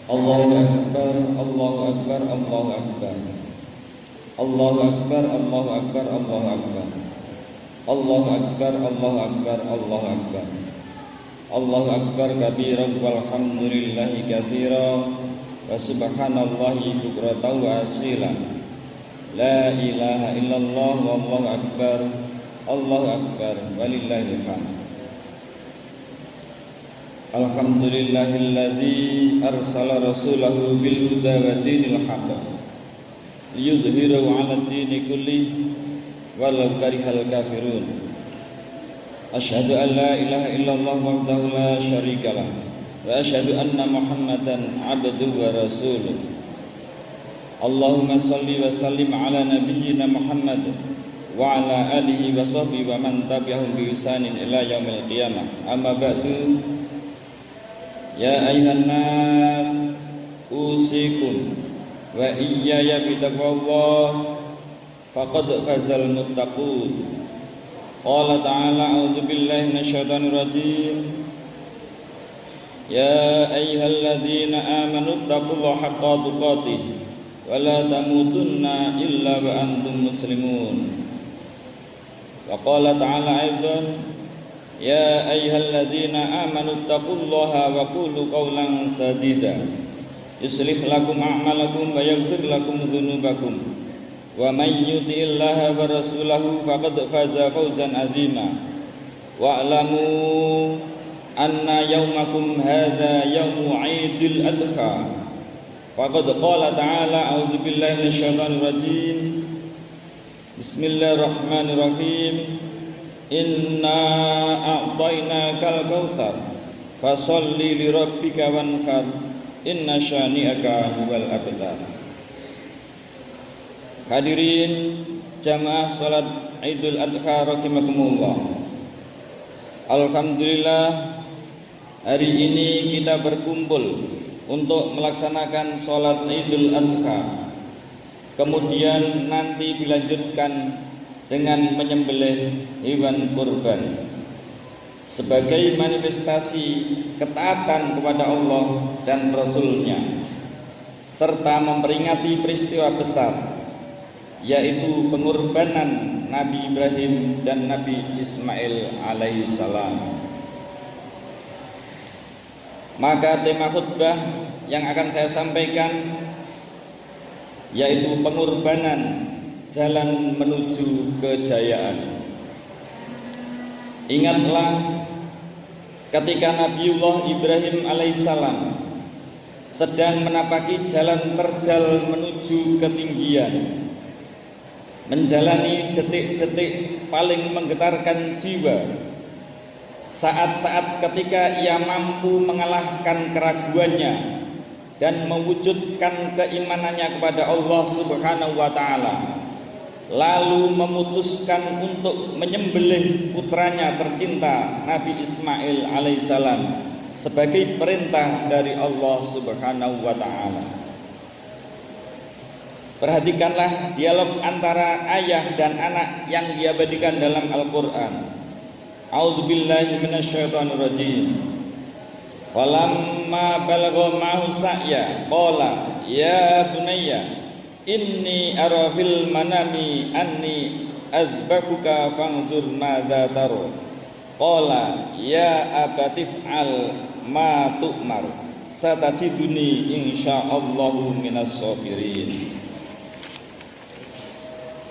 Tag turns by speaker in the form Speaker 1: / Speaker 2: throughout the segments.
Speaker 1: Allahu Akbar, Allahu Akbar, Allahu Akbar. Allahu Akbar, Allahu Akbar, Allahu Akbar. Allahu Akbar, Allahu Akbar, Allahu Akbar. Allahu Akbar kabiran walhamdulillahi katsiran wa subhanallahi bukratan wa asila. La ilaha illallah wallahu akbar. Allahu akbar walillahil hamd. Alhamdulillahilladzi arsala rasulahu bil huda wa dinil haqq liyudhhirahu 'ala ad-dini kullihi walau karihal kafirun. Asyhadu an la ilaha illallah wahdahu la syarikalah wa asyhadu anna Muhammadan 'abduhu wa rasuluh. Allahumma shalli wa sallim ala nabiyyina Muhammad wa ala alihi wa sahbihi wa man tabi'ahum bi ihsanin ila yaumil qiyamah. Amma ba'du. Ya ayyuhan nas usikum wa iyaya bitaqwallah faqad fazal muttaqun. Qala ta'ala a'udzu billahi minasyaitonir rajim. Ya ayyuhalladzina amanu taqullaha haqqa tuqatih wa la tamutunna illa wa antum muslimun. Wa qala ta'ala aidan ya ayyuhalladzina amanu taqullaha wa qulu qawlan sadida yuslih lakum a'malakum wa yaghfir lakum dhunubakum wa may yuti'illaha wa rasulahu faqad faza fawzan 'azima. Wa'lamu anna yawmakum hadza yawmu 'idil adha. Faqad qala ta'ala a'udzu billahi minasyaitonir rajim. Bismillahirrahmanirrahim. Inna a'tainakal kautsar fasholli li rabbika wanhar inna syani'aka huwal abtar. Hadirin jamaah salat Idul Adha rahimakumullah. Alhamdulillah, hari ini kita berkumpul untuk melaksanakan salat Idul Adha. Kemudian nanti dilanjutkan dengan menyembelih hewan kurban sebagai manifestasi ketaatan kepada Allah dan Rasul-Nya, serta memperingati peristiwa besar yaitu pengorbanan Nabi Ibrahim dan Nabi Ismail alaihissalam. Maka tema khutbah yang akan saya sampaikan yaitu pengorbanan jalan menuju kejayaan. Ingatlah ketika Nabiullah Ibrahim alaihissalam sedang menapaki jalan terjal menuju ketinggian, menjalani detik-detik paling menggetarkan jiwa, saat-saat ketika ia mampu mengalahkan keraguannya dan mewujudkan keimanannya kepada Allah Subhanahu wa taala, lalu memutuskan untuk menyembelih putranya tercinta Nabi Ismail alaihissalam sebagai perintah dari Allah Subhanahu wa taala. Perhatikanlah dialog antara ayah dan anak yang diabadikan dalam Al-Qur'an. A'udzubillahi minasyaitonirrajim. Falamma balagha ma'hu sa'ya qala ya bunayya inni ara fil manami anni azbahuka fanzur madza tara. Qala ya abatif'al ma tu'mar satajiduni insyaallahu minas sabirin.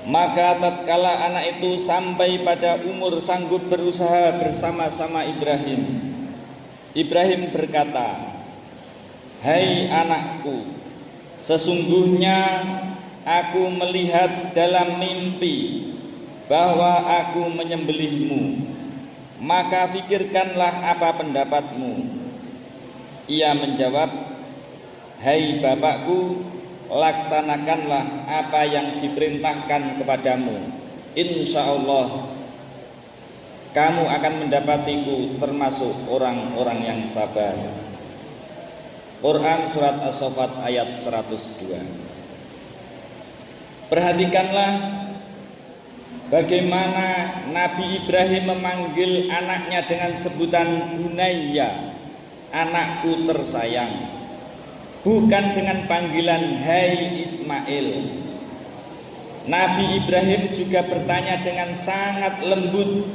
Speaker 1: Maka tatkala anak itu sampai pada umur sanggup berusaha bersama-sama Ibrahim, Ibrahim berkata, "Hai anakku, sesungguhnya aku melihat dalam mimpi bahwa aku menyembelihmu, maka fikirkanlah apa pendapatmu." Ia menjawab, "Hai bapakku, laksanakanlah apa yang diperintahkan kepadamu. Insya Allah kamu akan mendapatiku termasuk orang-orang yang sabar." Quran surat As-Saffat ayat 102. Perhatikanlah bagaimana Nabi Ibrahim memanggil anaknya dengan sebutan Bunayya, anakku tersayang. bukan dengan panggilan hai Ismail. Nabi Ibrahim juga bertanya dengan sangat lembut,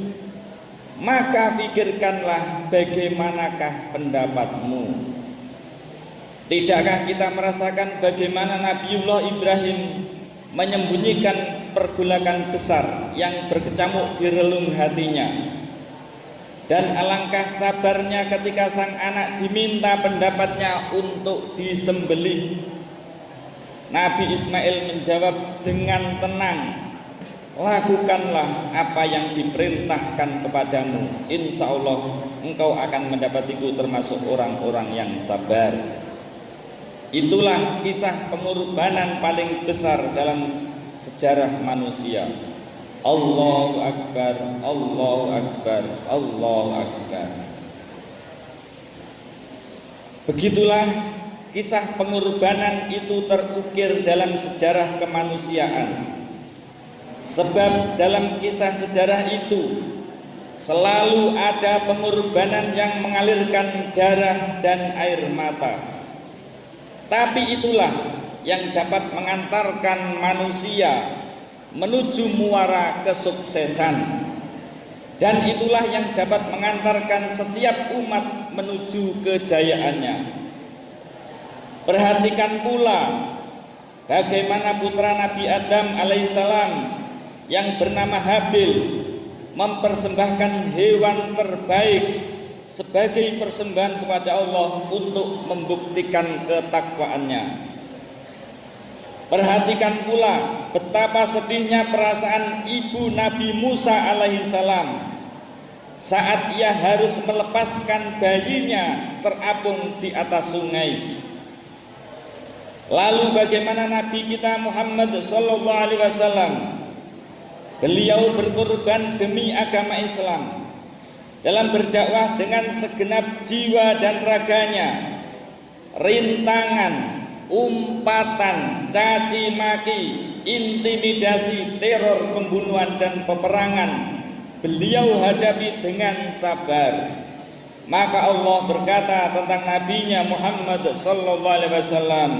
Speaker 1: maka pikirkanlah bagaimanakah pendapatmu. Tidakkah kita merasakan bagaimana Nabiullah Ibrahim menyembunyikan pergolakan besar yang berkecamuk di relung hatinya? Dan alangkah sabarnya ketika sang anak diminta pendapatnya untuk disembelih. Nabi Ismail menjawab dengan tenang, lakukanlah apa yang diperintahkan kepadamu, insya Allah engkau akan mendapatiku termasuk orang-orang yang sabar. Itulah kisah pengorbanan paling besar dalam sejarah manusia. Allahu Akbar, Allahu Akbar, Allahu Akbar. Begitulah kisah pengorbanan itu terukir dalam sejarah kemanusiaan. Sebab dalam kisah sejarah itu selalu ada pengorbanan yang mengalirkan darah dan air mata. Tapi itulah yang dapat mengantarkan manusia menuju muara kesuksesan, dan itulah yang dapat mengantarkan setiap umat menuju kejayaannya. Perhatikan pula bagaimana putra Nabi Adam alaihissalam yang bernama Habil mempersembahkan hewan terbaik sebagai persembahan kepada Allah untuk membuktikan ketakwaannya. Perhatikan pula betapa sedihnya perasaan ibu Nabi Musa alaihissalam saat ia harus melepaskan bayinya terapung di atas sungai. Lalu bagaimana Nabi kita Muhammad sallallahu alaihi wasallam, beliau berkorban demi agama Islam dalam berdakwah dengan segenap jiwa dan raganya. Rintangan, umpatan, caci maki, intimidasi, teror, pembunuhan dan peperangan beliau hadapi dengan sabar. Maka Allah berkata tentang nabinya Muhammad sallallahu alaihi wasallam,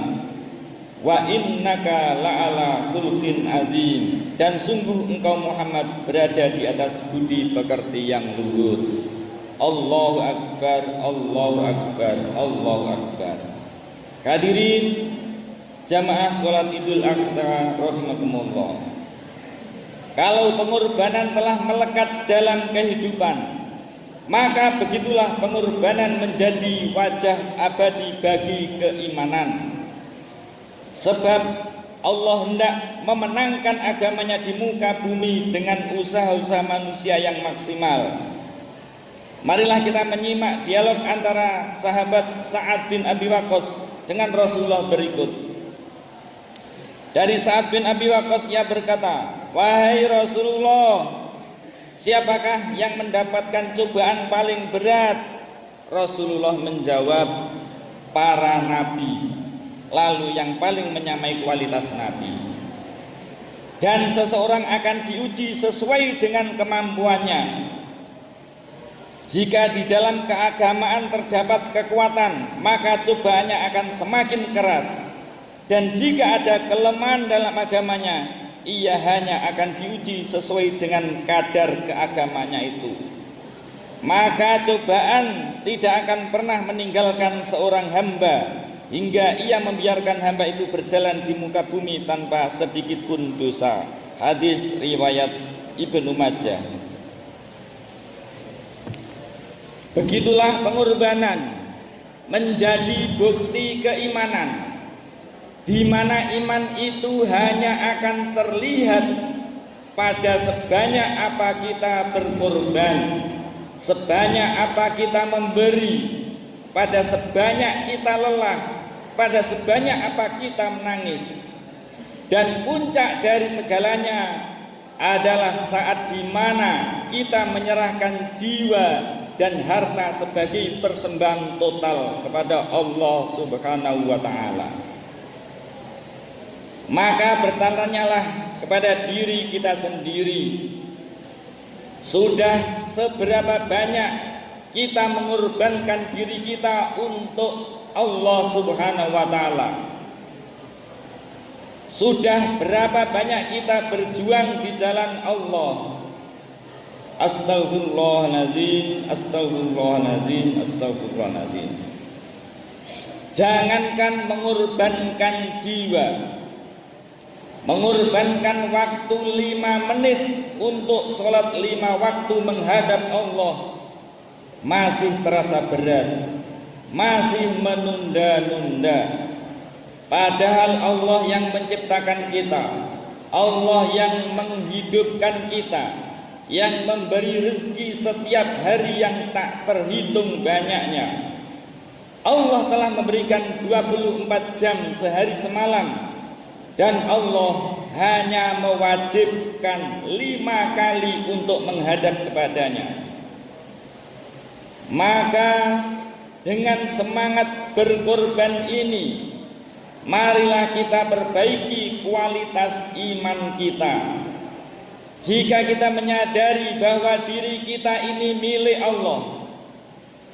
Speaker 1: wa innaka la'ala khuluqin azim, dan sungguh engkau Muhammad berada di atas budi pekerti yang luhur. Allahu Akbar, Allahu Akbar, Allahu Akbar. Hadirin jamaah salat Idul Adha rahimakumullah. Kalau pengorbanan telah melekat dalam kehidupan, maka begitulah pengorbanan menjadi wajah abadi bagi keimanan. Sebab Allah hendak memenangkan agamanya di muka bumi dengan usaha-usaha manusia yang maksimal. Marilah kita menyimak dialog antara sahabat Sa'ad bin Abi Waqqas dengan Rasulullah berikut. Dari Sa'ad bin Abi Waqqas ia berkata, wahai Rasulullah, siapakah yang mendapatkan cobaan paling berat? Rasulullah menjawab, para nabi. Lalu yang paling menyamai kualitas nabi. Dan seseorang akan diuji sesuai dengan kemampuannya. Jika di dalam keagamaan terdapat kekuatan, maka cobaannya akan semakin keras. Dan jika ada kelemahan dalam agamanya, ia hanya akan diuji sesuai dengan kadar keagamanya itu. Maka cobaan tidak akan pernah meninggalkan seorang hamba hingga ia membiarkan hamba itu berjalan di muka bumi tanpa sedikit pun dosa. Hadis riwayat Ibnu Majah. Begitulah pengorbanan menjadi bukti keimanan, di mana iman itu hanya akan terlihat pada sebanyak apa kita berkorban, sebanyak apa kita memberi, pada sebanyak kita lelah, pada sebanyak apa kita menangis. Dan puncak dari segalanya adalah saat di mana kita menyerahkan jiwa dan harta sebagai persembahan total kepada Allah Subhanahu wa taala. Maka bertanyalah kepada diri kita sendiri, sudah seberapa banyak kita mengorbankan diri kita untuk Allah Subhanahu wa taala. Sudah berapa banyak kita berjuang di jalan Allah. Astaghfirullahaladzim, astaghfirullahaladzim, astaghfirullahaladzim. Jangankan mengorbankan jiwa, mengorbankan waktu 5 menit untuk sholat 5 waktu menghadap Allah masih terasa berat, masih menunda-nunda. Padahal Allah yang menciptakan kita, Allah yang menghidupkan kita, yang memberi rezeki setiap hari yang tak terhitung banyaknya. Allah telah memberikan 24 jam sehari semalam, dan Allah hanya mewajibkan 5 kali untuk menghadap kepadanya. Maka dengan semangat berkorban ini, marilah kita perbaiki kualitas iman kita. Jika kita menyadari bahwa diri kita ini milik Allah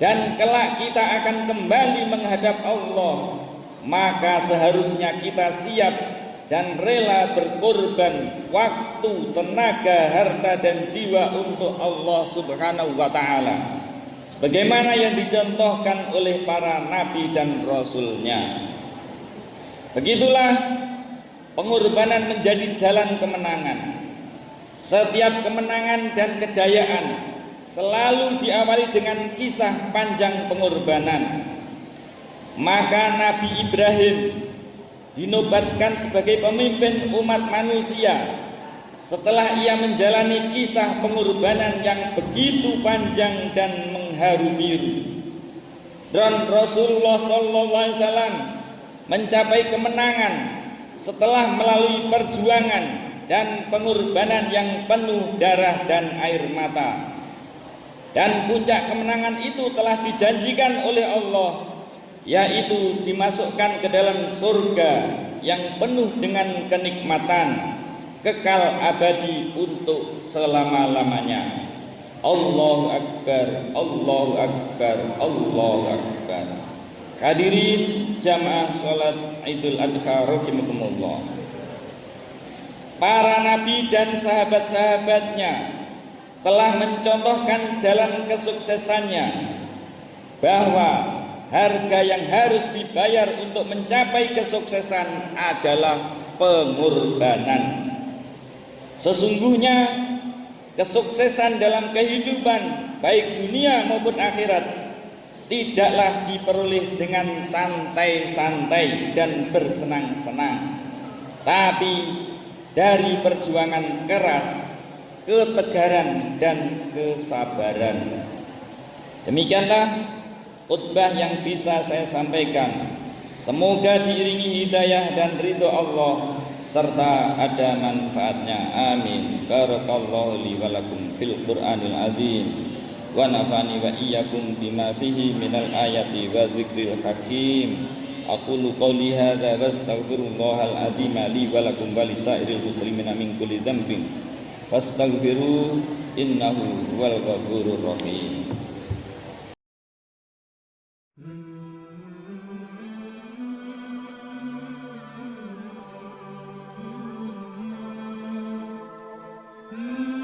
Speaker 1: dan kelak kita akan kembali menghadap Allah, maka seharusnya kita siap dan rela berkorban waktu, tenaga, harta dan jiwa untuk Allah Subhanahu wa taala, sebagaimana yang dicontohkan oleh para nabi dan rasulnya. Begitulah pengorbanan menjadi jalan kemenangan. Setiap kemenangan dan kejayaan selalu diawali dengan kisah panjang pengorbanan. Maka Nabi Ibrahim dinobatkan sebagai pemimpin umat manusia setelah ia menjalani kisah pengorbanan yang begitu panjang dan mengharu biru. Dan Rasulullah SAW mencapai kemenangan setelah melalui perjuangan dan pengorbanan yang penuh darah dan air mata. Dan puncak kemenangan itu telah dijanjikan oleh Allah, yaitu dimasukkan ke dalam surga yang penuh dengan kenikmatan, kekal abadi untuk selama-lamanya. Allahu Akbar, Allahu Akbar, Allahu Akbar. Hadirin jamaah sholat Idul Adha rahimakumullah. Para nabi dan sahabat-sahabatnya telah mencontohkan jalan kesuksesannya, bahwa harga yang harus dibayar untuk mencapai kesuksesan adalah pengorbanan. Sesungguhnya kesuksesan dalam kehidupan baik dunia maupun akhirat tidaklah diperoleh dengan santai-santai dan bersenang-senang, tapi dari perjuangan keras, ketegaran dan kesabaran. Demikianlah khutbah yang bisa saya sampaikan. Semoga diiringi hidayah dan ridho Allah serta ada manfaatnya. Amin. Barakallahu li wa lakum fil Qur'anil azim wa nafani wa iyyakum bima fihi minal ayati wa dzikril hakim. Aqulu qawli hadza wastaghfirullahal azim li wa lakum wa lisairil muslimina min kulli dhanbin fastaghfiru innahu huwal ghafurur rahim.
Speaker 2: Mm-hmm.